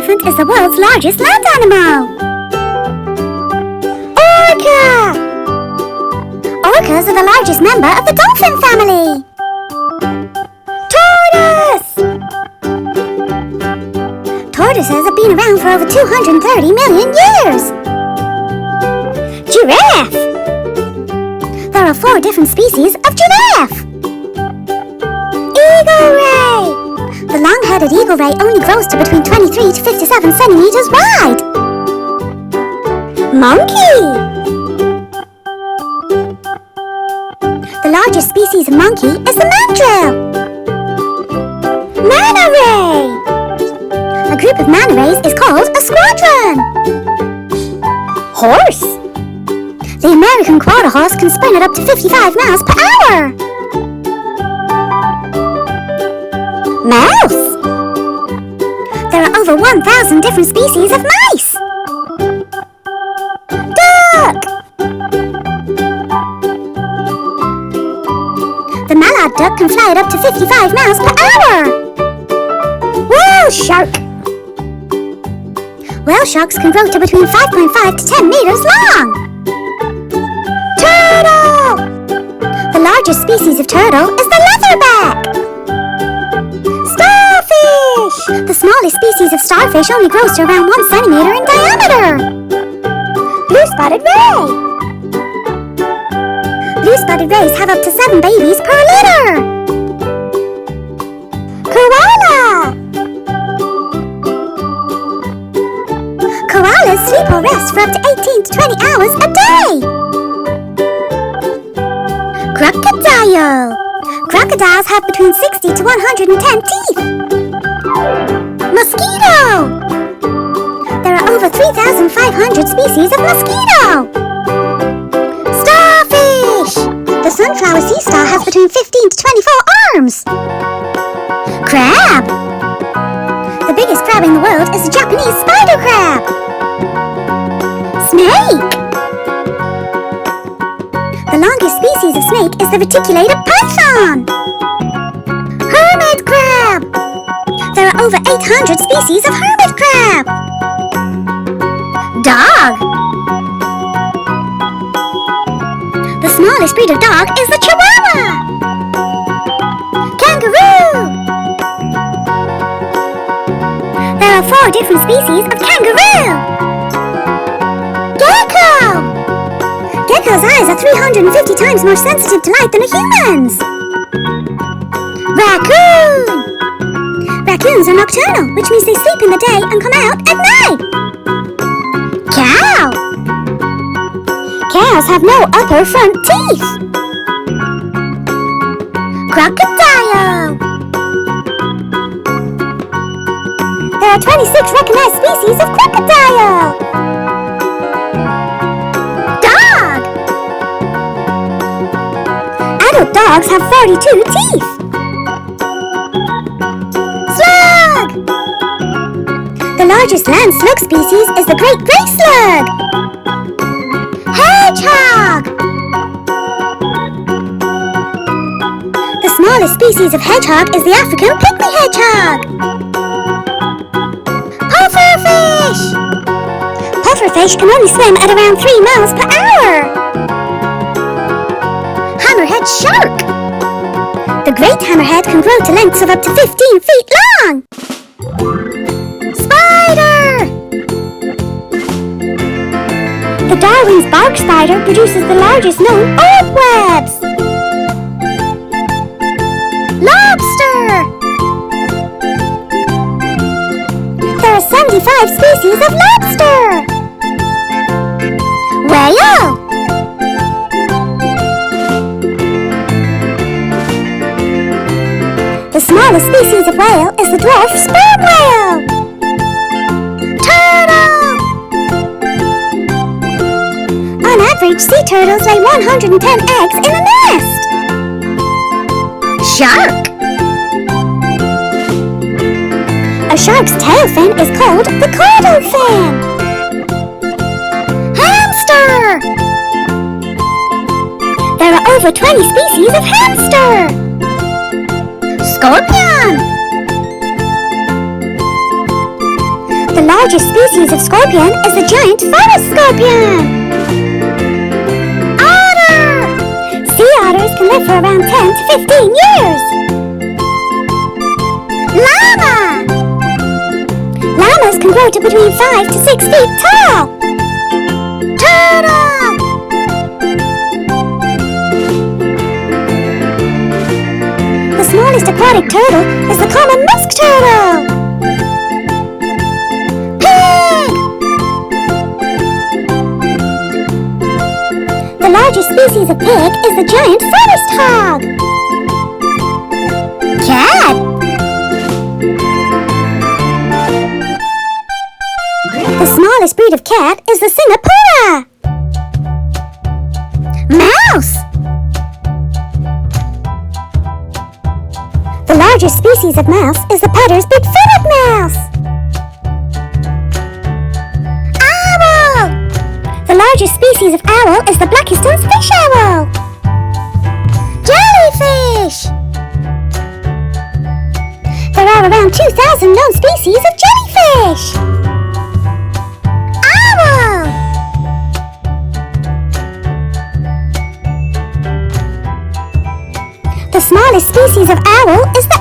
elephant is the world's largest land animal? Orca! Orcas are the largest member of the dolphin family. Tortoise! Tortoises have been around for over 230 million years. Giraffe! There are 4 different species of giraffe. Eagle ray! The long-headed eagle ray only grows to between 23 to 57 centimeters wide. Monkey! The largest species of monkey is the mandrill. Manta ray! A group of manta rays is called a squadron. Horse! The American quarter horse can sprint at up to 55 miles per hour. Mouse! There are over 1,000 different species of mice. Duck! The mallard duck can fly at up to 55 miles per hour. Whale shark! Whale sharks can grow to between 5.5 to 10 meters long. Turtle! The largest species of turtle is the leatherback. Starfish! The smallest species of starfish only grows to around 1 centimeter in diameter. Blue-spotted ray! Blue-spotted rays have up to 7 babies per litter. Koala! Koalas sleep or rest for up to 18 to 20 hours a day. Crocodile! Crocodiles have between 60 to 110 teeth. Mosquito! There are over 3,500 species of mosquito. Starfish! The sunflower sea star has between 15 to 24 arms. Crab! The biggest crab in the world is the Japanese spider crab. Snake! The longest species of snake is the reticulated python. Hermit crab! There are over 800 species of hermit crab. Dog! The smallest breed of dog is the Chihuahua. Kangaroo! There are 4 different species of kangaroo. Gecko! Gecko's eyes are 350 times more sensitive to light than a human's. Raccoon! Raccoons are nocturnal, which means they sleep in the day and come out at night. Cow! Cows have no upper front teeth. Crocodile! There are 26 recognized species of crocodile. Dog! Adult dogs have 42 teeth. Slug! The largest land slug species is the great gray slug. Hedgehog! The smallest species of hedgehog is the African pygmy hedgehog. Pufferfish! Pufferfish can only swim at around 3 miles per hour. Hammerhead shark! The great hammerhead can grow to lengths of up to 15 feet long. Spider! The Darwin's bark spider produces the largest known orb webs. Lobster! There are 75 species of lobster. Whale! The smallest species of whale is the dwarf sperm whale. Turtle! On average, sea turtles lay 110 eggs in a nest. Shark! A shark's tail fin is called the caudal fin. Hamster! There are over 20 species of hamster. Scorpion! The largest species of scorpion is the giant forest scorpion. Otter! Sea otters can live for around 10 to 15 years. Llama! Llamas can grow to between 5 to 6 feet tall. Turtle! The smallest aquatic turtle is the common musk turtle. Pig! The largest species of pig is the giant forest hog. Cat! The smallest breed of cat is the Singapura. Mouse! The largest species of mouse is the Potter's big-footed mouse. Owl! The largest species of owl is the Blakiston's fish owl. Jellyfish! There are around 2,000 known species of jellyfish. Owl! The smallest species of owl is the